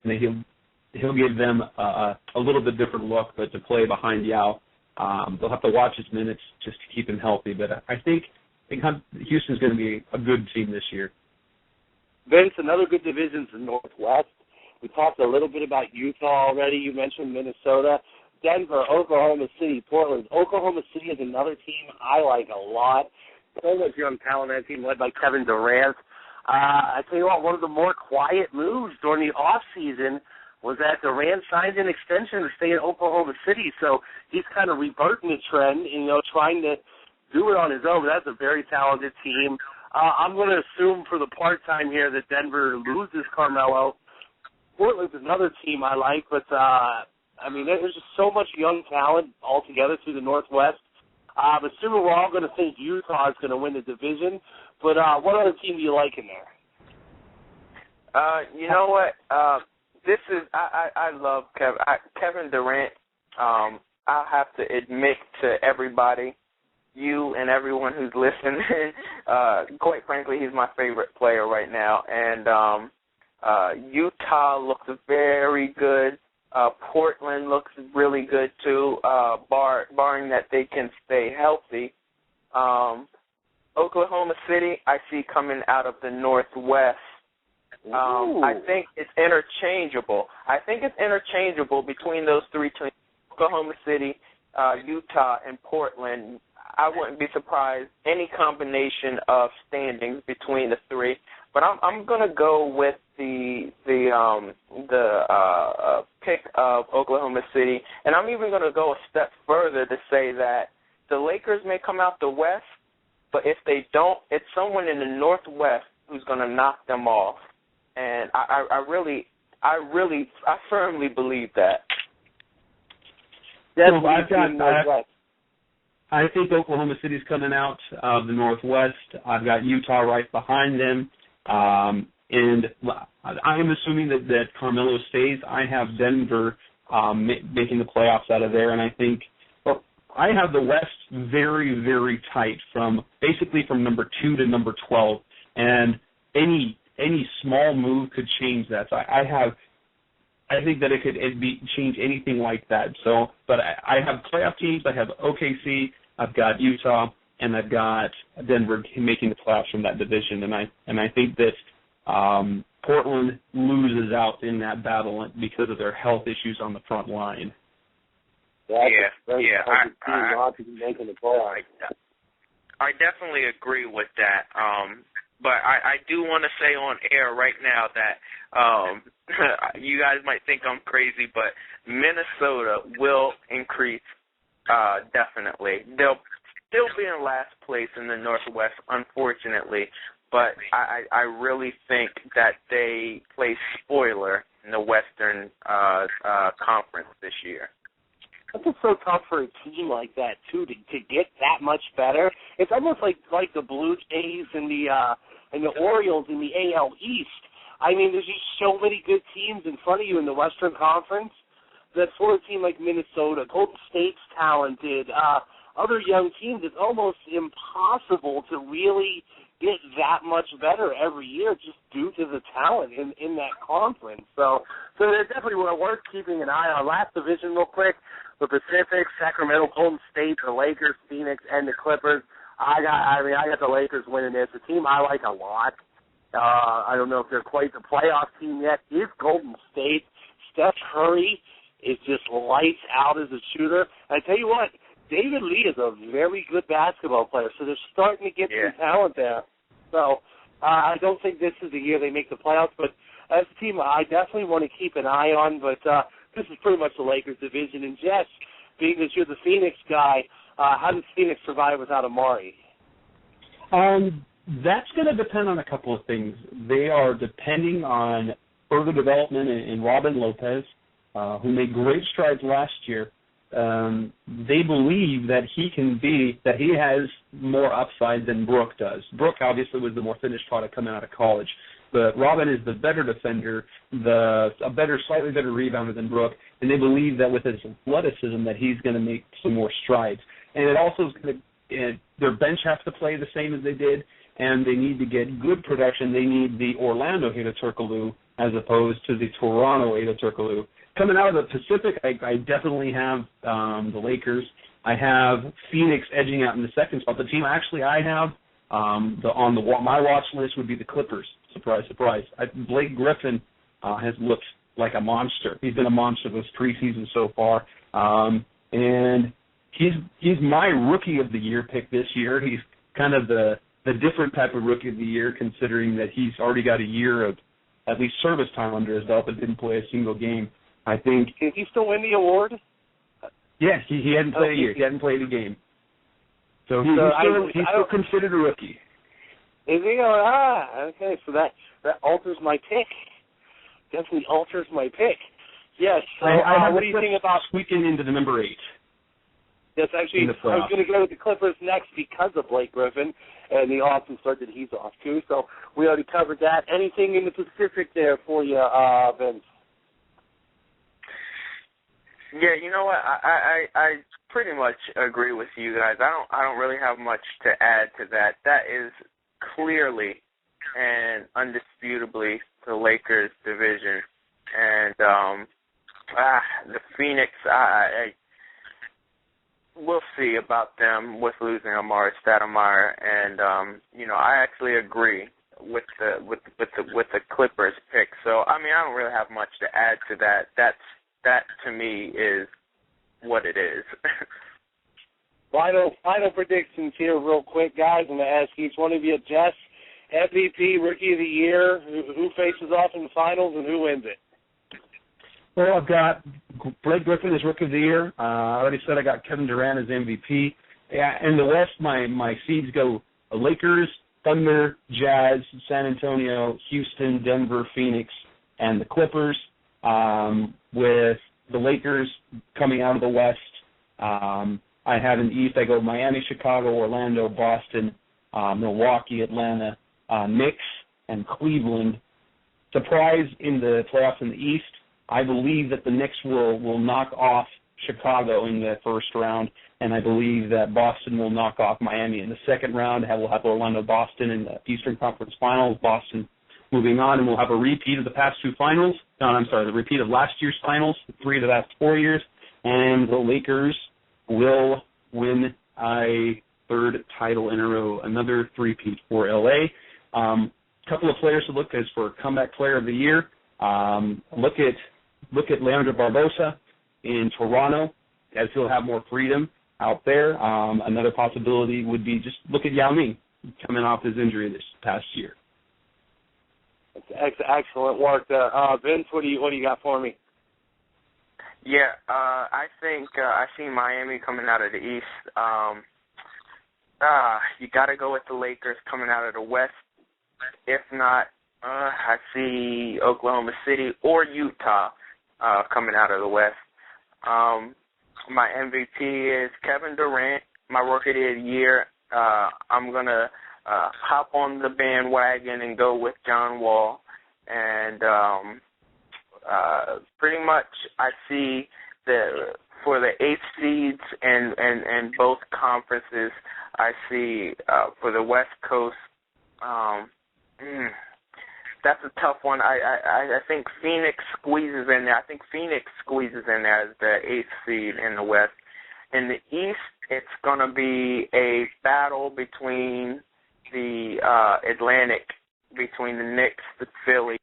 and he'll give them a little bit different look, but to play behind Yao, they'll have to watch his minutes just to keep him healthy. But I think Houston's going to be a good team this year. Vince, another good division is the Northwest. We talked a little bit about Utah already. You mentioned Minnesota, Denver, Oklahoma City, Portland. Oklahoma City is another team I like a lot. So much young talent, that team led by Kevin Durant. I tell you what, one of the more quiet moves during the offseason was that Durant signed an extension to stay in Oklahoma City. So he's kind of reverting the trend, trying to do it on his own. That's a very talented team. I'm going to assume for the part-time here that Denver loses Carmelo. Portland's another team I like, but, there's just so much young talent altogether through the Northwest. I'm assuming we're all going to think Utah is going to win the division, but what other team do you like in there? You know what? I love Kevin Durant. I have to admit to everybody, you and everyone who's listening, quite frankly, he's my favorite player right now. And Utah looks very good. Portland looks really good too, barring that they can stay healthy. Oklahoma City, I see coming out of the Northwest. I think it's interchangeable. Between those three teams, Oklahoma City, Utah, and Portland. I wouldn't be surprised any combination of standings between the three. But I'm going to go with the pick of Oklahoma City, and I'm even going to go a step further to say that the Lakers may come out the West, but if they don't, it's someone in the Northwest who's going to knock them off. And I firmly believe that. I think Oklahoma City's coming out of the Northwest. I've got Utah right behind them. And I am assuming that Carmelo stays. I have Denver making the playoffs out of there, and I think I have the West very, very tight from number 2 to number 12, and any small move could change that. So I think that it could change anything like that. So, but I have playoff teams. I have OKC. I've got Utah, and I've got Denver making the playoffs from that division. And I think that Portland loses out in that battle because of their health issues on the front line. I definitely agree with that. But I do want to say on air right now that you guys might think I'm crazy, but Minnesota will increase definitely. They'll still be in last place in the Northwest, unfortunately, but I really think that they play spoiler in the Western Conference this year. It's just so tough for a team like that, too, to get that much better. It's almost like the Blue Jays and the Orioles in the AL East. I mean, there's just so many good teams in front of you in the Western Conference that for a team like Minnesota, Golden State's talented, other young teams, it's almost impossible to really get that much better every year just due to the talent in that conference. So they're definitely worth keeping an eye on. Last division real quick, the Pacific, Sacramento, Golden State, the Lakers, Phoenix, and the Clippers. I got the Lakers winning this. A team I like a lot. I don't know if they're quite the playoff team yet. Is Golden State. Steph Curry is just lights out as a shooter. And I tell you what, David Lee is a very good basketball player, so they're starting to get some talent there. So I don't think this is the year they make the playoffs, but as a team I definitely want to keep an eye on. But this is pretty much the Lakers division. And Jess, being that you're the Phoenix guy, how does Phoenix survive without Amari? That's going to depend on a couple of things. They are depending on further development in Robin Lopez, who made great strides last year. They believe that he has more upside than Brooke does. Brooke obviously was the more finished product coming out of college, but Robin is the better defender, slightly better rebounder than Brooke, and they believe that with his athleticism that he's going to make some more strides. And it also is going to, their bench has to play the same as they did, and they need to get good production. They need the Orlando Hitaturkoglu as opposed to the Toronto Ada Turkoglu. Coming out of the Pacific, I definitely have the Lakers. I have Phoenix edging out in the second spot. The team actually I have my watch list would be the Clippers. Surprise, surprise. Blake Griffin has looked like a monster. He's been a monster this preseason so far, and he's my Rookie of the Year pick this year. He's kind of the different type of Rookie of the Year, considering that he's already got a year of at least service time under his belt, but didn't play a single game. I think. Can he still win the award? Yes, he hadn't played a year. He hadn't played a game. So he's still considered a rookie. Is he? Okay, so that alters my pick. Definitely alters my pick. Yes. So, what do you think about squeaking into the number 8? Yes, actually, I was going to go with the Clippers next because of Blake Griffin and the awesome start that he's off to. So we already covered that. Anything in the Pacific there for you, Vince? Yeah, you know what? I pretty much agree with you guys. I don't really have much to add to that. That is clearly and undisputably the Lakers division, and the Phoenix. We'll see about them with losing Amari Stoudemire, and I actually agree with the Clippers pick. So I don't really have much to add to that. That to me is what it is. Final predictions here, real quick, guys. I'm going to ask each one of you, Jess, MVP, Rookie of the Year, who faces off in the finals, and who wins it? Well, I've got Blake Griffin as Rookie of the Year. I already said I got Kevin Durant as MVP. Yeah, in the West, my seeds go Lakers, Thunder, Jazz, San Antonio, Houston, Denver, Phoenix, and the Clippers. With the Lakers coming out of the West, I have in the East, I go Miami, Chicago, Orlando, Boston, Milwaukee, Atlanta, Knicks, and Cleveland. Surprise in the playoffs in the East, I believe that the Knicks will knock off Chicago in the first round, and I believe that Boston will knock off Miami in the second round. We'll have Orlando-Boston in the Eastern Conference Finals, Boston moving on, and we'll have a repeat of the past two finals. The repeat of last year's finals, 3 of the last 4 years, and the Lakers will win a third title in a row, another three-peat for L.A. Couple of players to look as for Comeback Player of the Year. Look at Leandro Barbosa in Toronto, as he'll have more freedom out there. Another possibility would be just look at Yao Ming coming off his injury this past year. Excellent work. Vince, what do you got for me? Yeah, I think I see Miami coming out of the East. You got to go with the Lakers coming out of the West. If not, I see Oklahoma City or Utah coming out of the West. My MVP is Kevin Durant, my Rookie of the Year. I'm going to hop on the bandwagon and go with John Wall. And pretty much I see for the 8 seeds and both conferences, I see for the West Coast, that's a tough one. I think Phoenix squeezes in there. I think Phoenix squeezes in there as the 8th seed in the West. In the East, it's going to be a battle between the Atlantic, between the Knicks, the Philly,